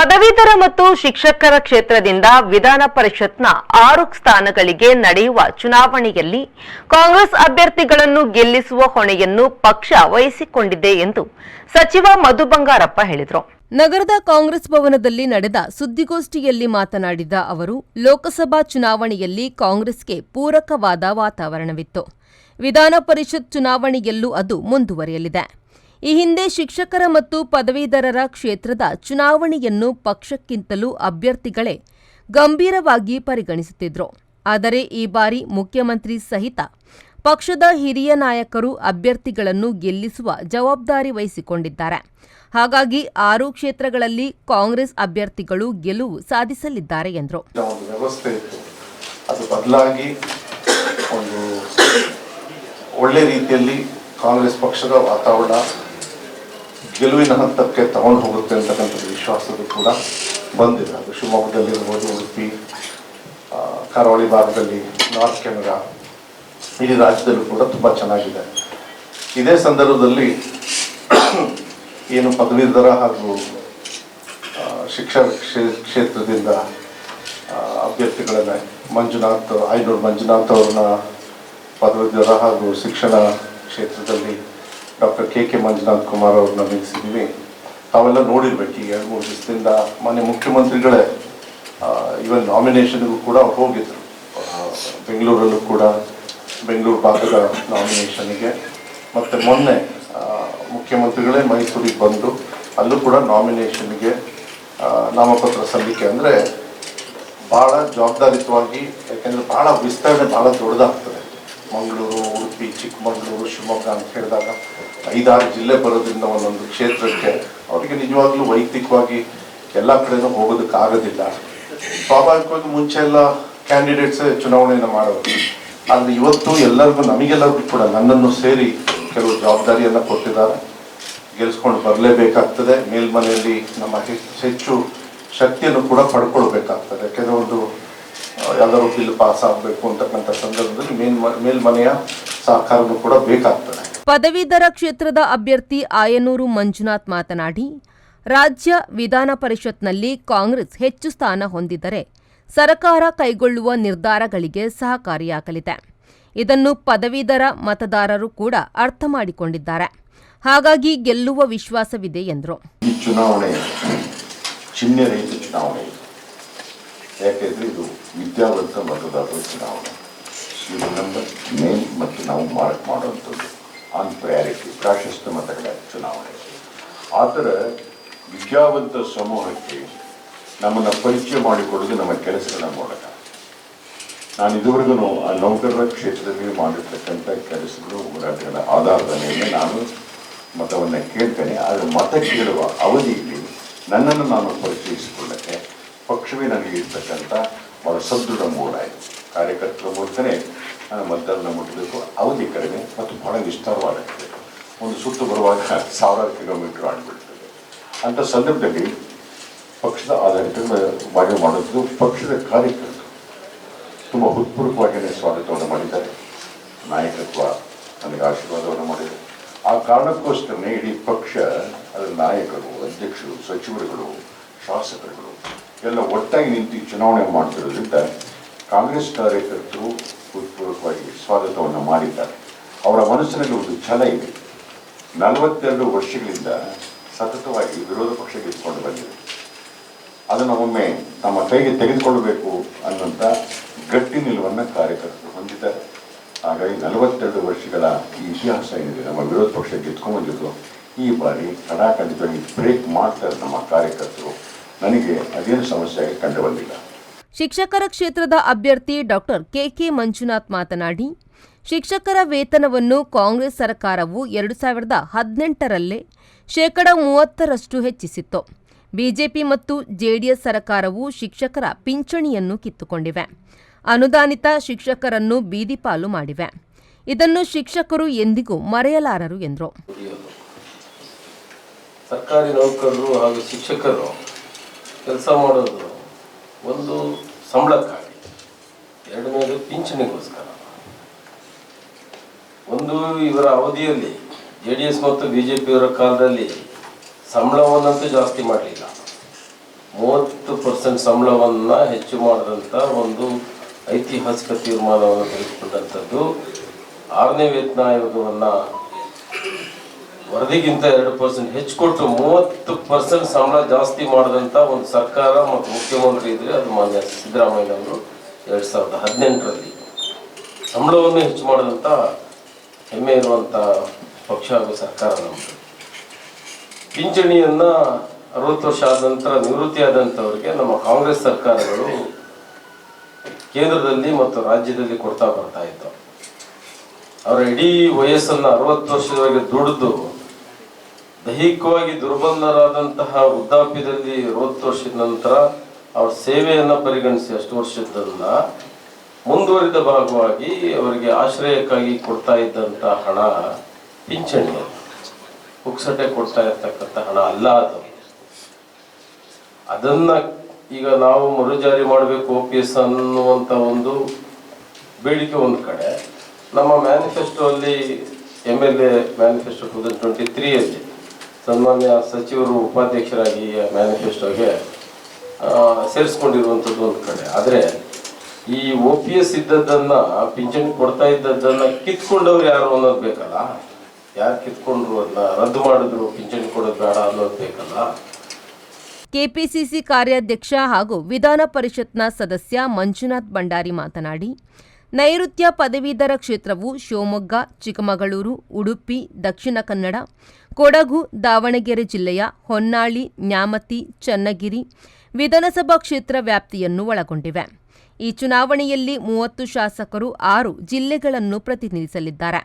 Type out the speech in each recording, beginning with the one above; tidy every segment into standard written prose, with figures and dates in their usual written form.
ಪದವೀಧರ ಮತ್ತು ಶಿಕ್ಷಕರ ಕ್ಷೇತ್ರದಿಂದ ವಿಧಾನ ಪರಿಷತ್ನ 6 ಸ್ಥಾನಗಳಿಗೆ ನಡೆಯುವ ಚುನಾವಣೆಯಲ್ಲಿ ಕಾಂಗ್ರೆಸ್ ಅಭ್ಯರ್ಥಿಗಳನ್ನು ಗೆಲ್ಲಿಸುವ ಹೊಣೆಯನ್ನು ಪಕ್ಷ ವಹಿಸಿಕೊಂಡಿದೆ ಎಂದು ಸಚಿವ ಮಧು ಬಂಗಾರಪ್ಪ ಹೇಳಿದರು. ನಗರದ ಕಾಂಗ್ರೆಸ್ ಭವನದಲ್ಲಿ ನಡೆದ ಸುದ್ದಿಗೋಷ್ಠಿಯಲ್ಲಿ ಮಾತನಾಡಿದ ಅವರು, ಲೋಕಸಭಾ ಚುನಾವಣೆಯಲ್ಲಿ ಕಾಂಗ್ರೆಸ್ಗೆ ಪೂರಕವಾದ ವಾತಾವರಣವಿತ್ತು. ವಿಧಾನ ಪರಿಷತ್ ಚುನಾವಣೆಯಲ್ಲೂ ಅದು ಮುಂದುವರಿಯಲಿದೆ. ಈ ಹಿಂದೆ ಶಿಕ್ಷಕರ ಮತ್ತು ಪದವೀಧರರ ಕ್ಷೇತ್ರದ ಚುನಾವಣೆಯನ್ನು ಪಕ್ಷಕ್ಕಿಂತಲೂ ಅಭ್ಯರ್ಥಿಗಳೇ ಗಂಭೀರವಾಗಿ ಪರಿಗಣಿಸುತ್ತಿದ್ರು. ಆದರೆ ಈ ಬಾರಿ ಮುಖ್ಯಮಂತ್ರಿ ಸಹಿತ ಪಕ್ಷದ ಹಿರಿಯ ನಾಯಕರು ಅಭ್ಯರ್ಥಿಗಳನ್ನು ಗೆಲ್ಲಿಸುವ ಜವಾಬ್ದಾರಿ ವಹಿಸಿಕೊಂಡಿದ್ದಾರೆ. ಹಾಗಾಗಿ 6 ಕ್ಷೇತ್ರಗಳಲ್ಲಿ ಕಾಂಗ್ರೆಸ್ ಅಭ್ಯರ್ಥಿಗಳು ಗೆಲುವು ಸಾಧಿಸಲಿದ್ದಾರೆ ಎಂದರು. ಒಳ್ಳೆ ರೀತಿಯಲ್ಲಿ ಕಾಂಗ್ರೆಸ್ ಪಕ್ಷದ ವಾತಾವರಣ ಗೆಲುವಿನ ಹಂತಕ್ಕೆ ತಗೊಂಡು ಹೋಗುತ್ತೆ ಅಂತಕ್ಕಂಥ ವಿಶ್ವಾಸದ ಕೂಡ ಬಂದಿದೆ. ಅದು ಶಿವಮೊಗ್ಗದಲ್ಲಿರ್ಬೋದು, ಉಡುಪಿ, ಕರಾವಳಿ ಭಾಗದಲ್ಲಿ, ನಾರ್ತ್ ಕೆನರಾ, ಇಡೀ ರಾಜ್ಯದಲ್ಲೂ ಕೂಡ ತುಂಬ ಚೆನ್ನಾಗಿದೆ. ಇದೇ ಸಂದರ್ಭದಲ್ಲಿ ಏನು ಪದವೀಧರ ಹಾಗೂ ಶಿಕ್ಷಣ ಕ್ಷೇತ್ರದಿಂದ ಅಭ್ಯರ್ಥಿಗಳನ್ನ ಐನೂರು ಮಂಜುನಾಥ್ ಅವ್ರನ್ನ ಪದವೀಧರ ಹಾಗೂ ಶಿಕ್ಷಣ ಕ್ಷೇತ್ರದಲ್ಲಿ ಡಾಕ್ಟರ್ ಕೆ ಮಂಜುನಾಥ್ ಕುಮಾರ್ ಅವ್ರನ್ನ ನಿಲ್ಲಿಸಿದ್ದೀವಿ. ತಾವೆಲ್ಲ ನೋಡಿರ್ಬೇಕು. ಈಗ 2-3 ದಿವಸದಿಂದ ಮಾನ್ಯ ಮುಖ್ಯಮಂತ್ರಿಗಳೇ ಇವನ್ ನಾಮಿನೇಷನ್ಗೂ ಕೂಡ ಹೋಗಿದ್ರು. ಬೆಂಗಳೂರಲ್ಲೂ ಕೂಡ ಬೆಂಗಳೂರು ಭಾಗದ ನಾಮಿನೇಷನ್ಗೆ, ಮತ್ತು ಮೊನ್ನೆ ಮುಖ್ಯಮಂತ್ರಿಗಳೇ ಮೈಸೂರಿಗೆ ಬಂದು ಅಲ್ಲೂ ಕೂಡ ನಾಮಿನೇಷನ್ಗೆ ನಾಮಪತ್ರ ಸಲ್ಲಿಕೆ. ಅಂದರೆ ಭಾಳ ಜವಾಬ್ದಾರಿತವಾಗಿ, ಯಾಕೆಂದರೆ ಭಾಳ ವಿಸ್ತರಣೆ ಭಾಳ ದೊಡ್ಡದಾಗ್ತದೆ. ಮಂಗಳೂರು, ಉಡುಪಿ, ಚಿಕ್ಕಮಗಳೂರು, ಶಿವಮೊಗ್ಗ ಅಂತ ಹೇಳಿದಾಗ 5-6 ಜಿಲ್ಲೆ ಬರೋದ್ರಿಂದ ಒಂದೊಂದು ಕ್ಷೇತ್ರಕ್ಕೆ ಅವರಿಗೆ ನಿಜವಾಗ್ಲೂ ವೈಯಕ್ತಿಕವಾಗಿ ಎಲ್ಲ ಕಡೆನೂ ಹೋಗೋದಕ್ಕಾಗೋದಿಲ್ಲ. ಸ್ವಾಭಾವಿಕವಾಗಿ ಮುಂಚೆ ಎಲ್ಲ ಕ್ಯಾಂಡಿಡೇಟ್ಸ್ ಚುನಾವಣೆಯನ್ನು ಮಾಡೋದು. ಆದರೆ ಇವತ್ತು ನಮಗೆಲ್ಲರಿಗೂ ಕೂಡ ನನ್ನನ್ನು ಸೇರಿ ಕೆಲವು ಜವಾಬ್ದಾರಿಯನ್ನು ಕೊಟ್ಟಿದ್ದಾರೆ. ಗೆಲ್ಸ್ಕೊಂಡು ಬರಲೇಬೇಕಾಗ್ತದೆ. ಮೇಲ್ಮನೆಯಲ್ಲಿ ನಮ್ಮ ಹೆಚ್ಚು ಶಕ್ತಿಯನ್ನು ಕೂಡ ಪಡ್ಕೊಳ್ಬೇಕಾಗ್ತದೆ. ಯಾಕೆಂದರೆ ಯಾವ್ದಾದ್ರು ಬಿಲ್ ಪಾಸ್ ಆಗಬೇಕು ಅಂತಕ್ಕಂಥ ಸಂದರ್ಭದಲ್ಲಿ ಮೇಲ್ಮನೆಯ ಸಹಕಾರನೂ ಕೂಡ ಬೇಕಾಗ್ತದೆ. ಪದವೀಧರ ಕ್ಷೇತ್ರದ ಅಭ್ಯರ್ಥಿ ಆಯನೂರು ಮಂಜುನಾಥ್ ಮಾತನಾಡಿ, ರಾಜ್ಯ ವಿಧಾನ ಪರಿಷತ್ನಲ್ಲಿ ಕಾಂಗ್ರೆಸ್ ಹೆಚ್ಚು ಸ್ಥಾನ ಹೊಂದಿದರೆ ಸರ್ಕಾರ ಕೈಗೊಳ್ಳುವ ನಿರ್ಧಾರಗಳಿಗೆ ಸಹಕಾರಿಯಾಗಲಿದೆ. ಇದನ್ನು ಪದವೀಧರ ಮತದಾರರು ಕೂಡ ಅರ್ಥ ಮಾಡಿಕೊಂಡಿದ್ದಾರೆ. ಹಾಗಾಗಿ ಗೆಲ್ಲುವ ವಿಶ್ವಾಸವಿದೆ ಎಂದರು. ಈ ಚುನಾವಣೆ ಚಿಹ್ನೆರಹಿತ ಚುನಾವಣೆ. ಯಾಕೆಂದರೆ ಇದು ವಿದ್ಯಾವಂತ ಮತದಾರರ ಚುನಾವಣೆ. ಇದು ನಮ್ಮ ಮೇನ್ ಮತ್ತು ನಾವು ಮಾಡುವಂಥದ್ದು ಆನ್ ಪ್ರಯಾರಿಟಿ ಪ್ರಾಶಸ್ತ್ಯ ಮತಗಳ ಚುನಾವಣೆ. ಆ ಥರ ವಿದ್ಯಾವಂತ ಸಮೂಹಕ್ಕೆ ನಮ್ಮನ್ನು ಪರಿಚಯ ಮಾಡಿಕೊಡೋದು ನಮ್ಮ ಕೆಲಸಗಳ ಮೂಲಕ. ನಾನು ಇದುವರೆಗೂ ಆ ನೌಕರರ ಕ್ಷೇತ್ರದಲ್ಲಿ ಮಾಡಿರ್ತಕ್ಕಂಥ ಕೆಲಸಗಳು, ಹೋರಾಟಗಳ ಆಧಾರದ ಮೇಲೆ ನಾನು ಮತವನ್ನು ಕೇಳ್ತೇನೆ. ಆದರೆ ಮತ ಕೇಳುವ ಅವಧಿಯಲ್ಲಿ ನನ್ನನ್ನು ನಾನು ಪರಿಚಯಿಸಿಕೊಳ್ಳಕ್ಕೆ ಪಕ್ಷವೇ ನನಗೆ ಇರ್ತಕ್ಕಂಥ ಬಹಳ ಸದೃಢ ಮೂಲ ಆಯಿತು. ಕಾರ್ಯಕರ್ತರ ಮೂಲಕನೇ ನಾನು ಮತದಾರನ ಮುಟ್ಟಬೇಕು. ಅವಧಿ ಕಡಿಮೆ ಮತ್ತು ಬಹಳ ವಿಸ್ತಾರವಾಗುತ್ತೆ. ಒಂದು ಸುತ್ತು ಬರುವಾಗ 1000 ಕಿಲೋಮೀಟರ್ ಆಡಿಬಿಡ್ತದೆ. ಅಂಥ ಸಂದರ್ಭದಲ್ಲಿ ಪಕ್ಷದ ಆಧಾರಿತ ಮಾಡೋದು ಪಕ್ಷದ ಕಾರ್ಯಕರ್ತರು ತುಂಬ ಹೃತ್ಪೂರ್ವಕವಾಗಿಯೇ ಸ್ವಾಗತವನ್ನು ಮಾಡಿದ್ದಾರೆ. ನಾಯಕತ್ವ ನನಗೆ ಆಶೀರ್ವಾದವನ್ನು ಮಾಡಿದೆ. ಆ ಕಾರಣಕ್ಕೋಸ್ಕರನೇ ಇಡೀ ಪಕ್ಷ, ಅದರ ನಾಯಕರು, ಅಧ್ಯಕ್ಷರು, ಸಚಿವರುಗಳು, ಶಾಸಕರುಗಳು ಎಲ್ಲ ಒಟ್ಟಾಗಿ ನಿಂತು ಚುನಾವಣೆ ಮಾಡ್ತಿರೋದ್ರಿಂದ ಕಾಂಗ್ರೆಸ್ ಕಾರ್ಯಕರ್ತರು ಹೃತ್ಪೂರ್ವಕವಾಗಿ ಸ್ವಾಗತವನ್ನು ಮಾಡಿದ್ದಾರೆ. ಅವರ ಮನಸ್ಸಿನಲ್ಲಿ ಒಂದು ಛಲ ಇದೆ. 42 ವರ್ಷಗಳಿಂದ ಸತತವಾಗಿ ವಿರೋಧ ಪಕ್ಷ ಗೆದ್ದುಕೊಂಡು ಬಂದಿದೆ. ಅದನ್ನು ಒಮ್ಮೆ ತಮ್ಮ ಕೈಗೆ ತೆಗೆದುಕೊಳ್ಳಬೇಕು ಅನ್ನುವಂಥ ಗಟ್ಟಿ ನಿಲುವನ್ನು ಕಾರ್ಯಕರ್ತರು ಹೊಂದಿದ್ದಾರೆ. ಹಾಗಾಗಿ 42 ವರ್ಷಗಳ ಈ ಇತಿಹಾಸ ಏನಿದೆ, ನಮ್ಮ ವಿರೋಧ ಪಕ್ಷ ಗೆದ್ಕೊಂಡು ಬಂದಿದ್ದು, ಈ ಬಾರಿ ಖಡಾಖಂಡಿತವಾಗಿ ಬ್ರೇಕ್ ಮಾಡ್ತಾರೆ ನಮ್ಮ ಕಾರ್ಯಕರ್ತರು. ನನಗೆ ಅದೇನು ಸಮಸ್ಯೆ ಕಂಡು ಬಂದಿಲ್ಲ. ಶಿಕ್ಷಕರ ಕ್ಷೇತ್ರದ ಅಭ್ಯರ್ಥಿ ಡಾಕ್ಟರ್ ಕೆ ಮಂಜುನಾಥ್ ಮಾತನಾಡಿ, ಶಿಕ್ಷಕರ ವೇತನವನ್ನು ಕಾಂಗ್ರೆಸ್ ಸರ್ಕಾರವು 2018ರಲ್ಲೇ 30% ಹೆಚ್ಚಿಸಿತ್ತು. ಬಿಜೆಪಿ ಮತ್ತು ಜೆಡಿಎಸ್ ಸರ್ಕಾರವು ಶಿಕ್ಷಕರ ಪಿಂಚಣಿಯನ್ನು ಕಿತ್ತುಕೊಂಡಿವೆ. ಅನುದಾನಿತ ಶಿಕ್ಷಕರನ್ನು ಬೀದಿಪಾಲು ಮಾಡಿವೆ. ಇದನ್ನು ಶಿಕ್ಷಕರು ಎಂದಿಗೂ ಮರೆಯಲಾರರು ಎಂದರು. ಸರ್ಕಾರಿ ನೌಕರರು ಹಾಗೂ ಶಿಕ್ಷಕರು ಕೆಲಸ ಮಾಡೋದು ಒಂದು ಸಂಬಳಕ್ಕಾಗಿ, ಎರಡನೇದು ಪಿಂಚಣಿಗೋಸ್ಕರ. ಒಂದು ಇವರ ಅವಧಿಯಲ್ಲಿ JDS ಮತ್ತು BJP ಅವರ ಕಾಲದಲ್ಲಿ ಸಂಬಳವನ್ನಂತೂ ಜಾಸ್ತಿ ಮಾಡಲಿಲ್ಲ. 30% ಸಂಬಳವನ್ನು ಹೆಚ್ಚು ಮಾಡಿದಂಥ ಒಂದು ಐತಿಹಾಸಿಕ ತೀರ್ಮಾನವನ್ನು ತೆಗೆದುಕೊಂಡಂಥದ್ದು. 6ನೇ ವೇತನ ಆಯೋಗವನ್ನು ವರದಿಗಿಂತ 2% ಹೆಚ್ಚು ಕೊಟ್ಟು 30% ಸಂಬಳ ಜಾಸ್ತಿ ಮಾಡಿದಂಥ ಒಂದು ಸರ್ಕಾರ ಮತ್ತು ಮುಖ್ಯಮಂತ್ರಿ ಇದ್ರೆ ಅದು ಮಾನ್ಯ ಸಿದ್ದರಾಮಯ್ಯನವರು 2018ರಲ್ಲಿ ಸಂಬಳವನ್ನು ಹೆಚ್ಚು ಮಾಡಿದಂಥ ಹೆಮ್ಮೆ ಇರುವಂಥ ಪಕ್ಷ ಹಾಗೂ ಸರ್ಕಾರ ನಮ್ಮದು. ಪಿಂಚಣಿಯನ್ನು 60 ವರ್ಷ ಆದ ನಂತರ ನಿವೃತ್ತಿ ಆದಂಥವ್ರಿಗೆ ನಮ್ಮ ಕಾಂಗ್ರೆಸ್ ಸರ್ಕಾರಗಳು ಕೇಂದ್ರದಲ್ಲಿ ಮತ್ತು ರಾಜ್ಯದಲ್ಲಿ ಕೊಡ್ತಾ ಬರ್ತಾ ಇದ್ದವು. ಅವರ ಇಡೀ ವಯಸ್ಸನ್ನು 60 ವರ್ಷದವರೆಗೆ ದುಡಿದು ದೈಹಿಕವಾಗಿ ದುರ್ಬಲರಾದಂತಹ ವೃದ್ಧಾಪ್ಯದಲ್ಲಿ 60 ವರ್ಷದ ನಂತರ ಅವ್ರ ಸೇವೆಯನ್ನು ಪರಿಗಣಿಸಿ ಅಷ್ಟು ವರ್ಷದನ್ನ ಮುಂದುವರಿದ ಭಾಗವಾಗಿ ಅವರಿಗೆ ಆಶ್ರಯಕ್ಕಾಗಿ ಕೊಡ್ತಾ ಇದ್ದಂಥ ಹಣ ಪಿಂಚಣಿ, ಪುಕ್ಸಟೆ ಕೊಡ್ತಾ ಇರ್ತಕ್ಕಂಥ ಹಣ ಅಲ್ಲ ಅದು. ಅದನ್ನ ಈಗ ನಾವು ಮರುಜಾರಿ ಮಾಡಬೇಕು OPS ಅನ್ನುವಂಥ ಒಂದು ಬೇಡಿಕೆ ಒಂದು ಕಡೆ, ನಮ್ಮ ಮ್ಯಾನಿಫೆಸ್ಟೋ ಅಲ್ಲಿ MLA ಮ್ಯಾನಿಫೆಸ್ಟೋ 2023ಯಲ್ಲಿ ಸನ್ಮಾನ್ಯ ಸಚಿವರು ಉಪಾಧ್ಯಕ್ಷರಾಗಿ ಮ್ಯಾನಿಫೆಸ್ಟೋಗೆ ಸೇರಿಸ್ಕೊಂಡಿರುವಂಥದ್ದು ಒಂದು ಕಡೆ. ಆದರೆ ಈ OPS ಇದ್ದದ್ದನ್ನ ಪಿಂಚಣಿ ಕೊಡ್ತಾ ಇದ್ದದ್ದನ್ನ ಕಿತ್ಕೊಂಡವ್ರು ಯಾರು ಅನ್ನೋದು ಬೇಕಲ್ಲ. ಯಾರು ಕಿತ್ಕೊಂಡ್ರು, ಅದನ್ನ ರದ್ದು ಮಾಡಿದ್ರು, ಪಿಂಚಣಿ ಕೊಡೋದು ಬೇಡ ಅನ್ನೋದು ಬೇಕಲ್ಲ. ಕೆಪಿಸಿಸಿ ಕಾರ್ಯಾಧ್ಯಕ್ಷ ಹಾಗೂ ವಿಧಾನ ಪರಿಷತ್ನ ಸದಸ್ಯ ಮಂಜುನಾಥ್ ಭಂಡಾರಿ ಮಾತನಾಡಿ, ನೈಋತ್ಯ ಪದವೀಧರ ಕ್ಷೇತ್ರವು ಶಿವಮೊಗ್ಗ, ಚಿಕ್ಕಮಗಳೂರು, ಉಡುಪಿ, ದಕ್ಷಿಣ ಕನ್ನಡ, ಕೊಡಗು, ದಾವಣಗೆರೆ ಜಿಲ್ಲೆಯ ಹೊನ್ನಾಳಿ, ನ್ಯಾಮತಿ, ಚನ್ನಗಿರಿ ವಿಧಾನಸಭಾ ಕ್ಷೇತ್ರ ವ್ಯಾಪ್ತಿಯನ್ನು ಒಳಗೊಂಡಿವೆ. ಈ ಚುನಾವಣೆಯಲ್ಲಿ 30 ಶಾಸಕರು 6 ಜಿಲ್ಲೆಗಳನ್ನು ಪ್ರತಿನಿಧಿಸಲಿದ್ದಾರೆ.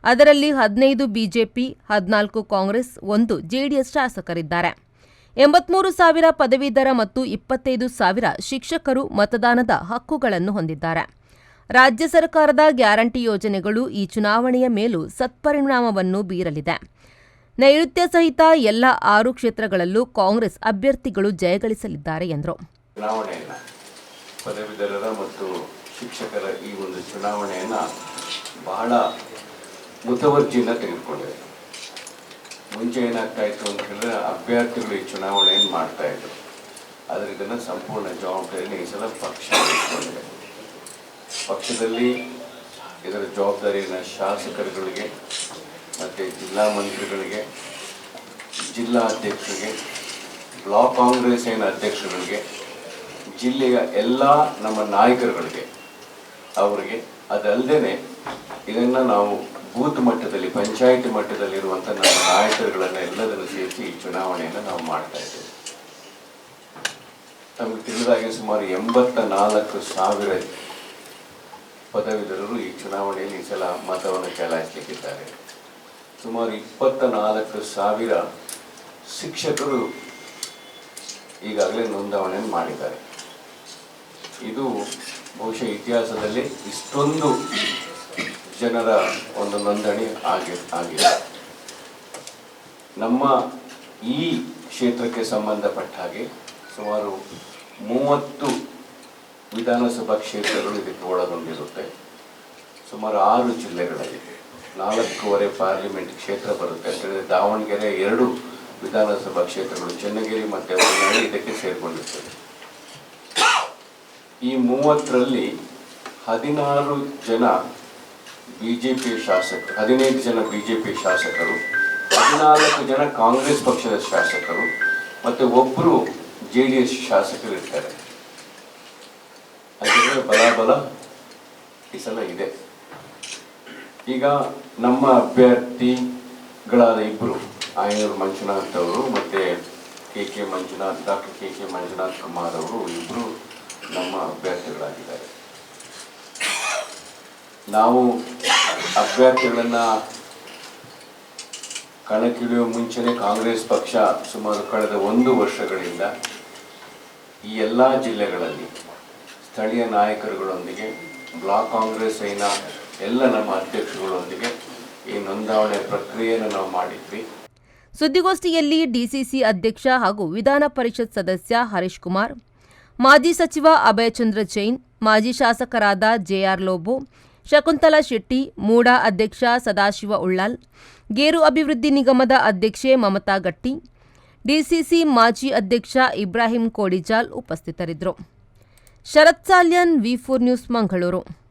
ಅದರಲ್ಲಿ 15 ಬಿಜೆಪಿ, 14 ಕಾಂಗ್ರೆಸ್, 1 ಜೆಡಿಎಸ್ ಶಾಸಕರಿದ್ದಾರೆ. 83,000 ಪದವೀಧರ ಮತ್ತು 25,000 ಶಿಕ್ಷಕರು ಮತದಾನದ ಹಕ್ಕುಗಳನ್ನು ಹೊಂದಿದ್ದಾರೆ. ರಾಜ್ಯ ಸರ್ಕಾರದ ಗ್ಯಾರಂಟಿ ಯೋಜನೆಗಳು ಈ ಚುನಾವಣೆಯ ಮೇಲೂ ಸತ್ಪರಿಣಾಮವನ್ನು ಬೀರಲಿದೆ. ನೈಋತ್ಯ ಸಹಿತ ಎಲ್ಲ 6 ಕ್ಷೇತ್ರಗಳಲ್ಲೂ ಕಾಂಗ್ರೆಸ್ ಅಭ್ಯರ್ಥಿಗಳು ಜಯಗಳಿಸಲಿದ್ದಾರೆ ಎಂದರು. ಚುನಾವಣೆಯನ್ನ ಪದವೀಧರರ ಮತ್ತು ಶಿಕ್ಷಕರ ಈ ಒಂದು ಚುನಾವಣೆಯನ್ನ ಬಹಳ ಮುತುವರ್ಜಿಯಿಂದ ತೆಗೆದುಕೊಂಡಿದೆ. ಮುಂಚೆ ಏನಾಗ್ತಾ ಇತ್ತು ಅಂತ ಹೇಳಿದ್ರೆ ಅಭ್ಯರ್ಥಿಗಳು ಈ ಚುನಾವಣೆಯನ್ನು ಮಾಡ್ತಾ ಇದ್ರು. ಆದರೆ ಇದನ್ನು ಸಂಪೂರ್ಣ ಜವಾಬ್ದಾರಿಯನ್ನು ಈ ಸಲ ಪಕ್ಷ ವಹಿಸಿಕೊಂಡಿದೆ. ಪಕ್ಷದಲ್ಲಿ ಇದರ ಜವಾಬ್ದಾರಿಯನ್ನು ಶಾಸಕರುಗಳಿಗೆ ಮತ್ತು ಜಿಲ್ಲಾ ಮಂತ್ರಿಗಳಿಗೆ, ಜಿಲ್ಲಾ ಅಧ್ಯಕ್ಷರಿಗೆ, ಬ್ಲಾಕ್ ಕಾಂಗ್ರೆಸ್ ಅಧ್ಯಕ್ಷರುಗಳಿಗೆ, ಜಿಲ್ಲೆಯ ಎಲ್ಲ ನಮ್ಮ ನಾಯಕರುಗಳಿಗೆ, ಅವರಿಗೆ ಅದಲ್ಲದೆ ಇದನ್ನು ನಾವು ಬೂತ್ ಮಟ್ಟದಲ್ಲಿ, ಪಂಚಾಯಿತಿ ಮಟ್ಟದಲ್ಲಿರುವಂಥ ನಮ್ಮ ನಾಯಕರುಗಳನ್ನು ಎಲ್ಲದನ್ನು ಸೇರಿಸಿ ಈ ಚುನಾವಣೆಯನ್ನು ನಾವು ಮಾಡ್ತಾ ಇದ್ದೇವೆ. ತಮಗೆ ತಿಳಿದಾಗೆ ಸುಮಾರು 84,000 ಪದವೀಧರರು ಈ ಚುನಾವಣೆಯಲ್ಲಿ ಈ ಸಲ ಮತವನ್ನು ಚಲಾಯಿಸಲಿಕ್ಕಿದ್ದಾರೆ. ಸುಮಾರು 24,000 ಶಿಕ್ಷಕರು ಈಗಾಗಲೇ ನೋಂದಣಿಯನ್ನು ಮಾಡಿದ್ದಾರೆ. ಇದು ಬಹುಶಃ ಇತಿಹಾಸದಲ್ಲಿ ಇಷ್ಟೊಂದು ಜನರ ಒಂದು ನೋಂದಣಿ ಆಗಿದೆ. ನಮ್ಮ ಈ ಕ್ಷೇತ್ರಕ್ಕೆ ಸಂಬಂಧಪಟ್ಟ ಹಾಗೆ ಸುಮಾರು 30 ವಿಧಾನಸಭಾ ಕ್ಷೇತ್ರಗಳು ಇದಕ್ಕೆ ಒಳಗೊಂಡಿರುತ್ತೆ. ಸುಮಾರು 6 ಜಿಲ್ಲೆಗಳಲ್ಲಿ 4.5 ಪಾರ್ಲಿಮೆಂಟ್ ಕ್ಷೇತ್ರ ಬರುತ್ತೆ ಅಂತ ಹೇಳಿದ್ರೆ ದಾವಣಗೆರೆ 2 ವಿಧಾನಸಭಾ ಕ್ಷೇತ್ರಗಳು, ಚನ್ನಗಿರಿ ಮತ್ತು ಹೊನ್ನಾಳಿ ಇದಕ್ಕೆ ಸೇರಿಕೊಂಡಿರ್ತದೆ. ಈ 30ರಲ್ಲಿ 16 ಜನ ಬಿಜೆಪಿ ಶಾಸಕರು, 15 ಜನ ಬಿಜೆಪಿ ಶಾಸಕರು, 14 ಜನ ಕಾಂಗ್ರೆಸ್ ಪಕ್ಷದ ಶಾಸಕರು ಮತ್ತು 1 JDS ಶಾಸಕರು ಇರ್ತಾರೆ. ಅದಕ್ಕೆ ಬಲಾಬಲ ಈ ಸಲ ಇದೆ. ಈಗ ನಮ್ಮ ಅಭ್ಯರ್ಥಿಗಳಾದ 2 ಆಯನೂರು ಮಂಜುನಾಥ್ ಅವರು ಮತ್ತು doctor K K Manjunath Kumar ಅವರು 2 ನಮ್ಮ ಅಭ್ಯರ್ಥಿಗಳಾಗಿದ್ದಾರೆ. ನಾವು ಅಭ್ಯರ್ಥಿಗಳನ್ನು ಕಣಕ್ಕಿಳಿಯುವ ಮುಂಚೆನೇ ಕಾಂಗ್ರೆಸ್ ಪಕ್ಷ ಸುಮಾರು ಕಳೆದ 1 ವರ್ಷಗಳಿಂದ ಈ ಎಲ್ಲ ಜಿಲ್ಲೆಗಳಲ್ಲಿ ಸ್ಥಳೀಯ ನಾಯಕರುಗಳೊಂದಿಗೆ, ಬ್ಲಾಕ್ ಕಾಂಗ್ರೆಸ್ ಎಲ್ಲ ನಮ್ಮ ಅಧ್ಯಕ್ಷಗಳೊಂದಿಗೆ ಈ ನೋಂದಾವಣೆ ಪ್ರಕ್ರಿಯೆಯನ್ನು ನಾವು ಮಾಡಿದ್ವಿ. ಸುದ್ದಿಗೋಷ್ಠಿಯಲ್ಲಿ ಡಿಸಿಸಿ ಅಧ್ಯಕ್ಷ ಹಾಗೂ ವಿಧಾನ ಪರಿಷತ್ ಸದಸ್ಯ ಹರೀಶ್ ಕುಮಾರ್, ಮಾಜಿ ಸಚಿವ ಅಭಯಚಂದ್ರ ಜೈನ್, ಮಾಜಿ ಶಾಸಕರಾದ JR ಲೋಬೋ, ಶಕುಂತಲಾ ಶೆಟ್ಟಿ, ಮೂಡಾ ಅಧ್ಯಕ್ಷ ಸದಾಶಿವ ಉಳ್ಳಾಲ್, ಗೇರು ಅಭಿವೃದ್ಧಿ ನಿಗಮದ ಅಧ್ಯಕ್ಷೆ ಮಮತಾ ಗಟ್ಟಿ, ಡಿಸಿಸಿ ಮಾಜಿ ಅಧ್ಯಕ್ಷ ಇಬ್ರಾಹಿಂ ಕೋಡಿಜಾಲ್ ಉಪಸ್ಥಿತರಿದ್ದರು. ಶರತ್ ಸಾಲ್ಯನ್, ವಿ4 ನ್ಯೂಸ್, ಮಂಗಳೂರು.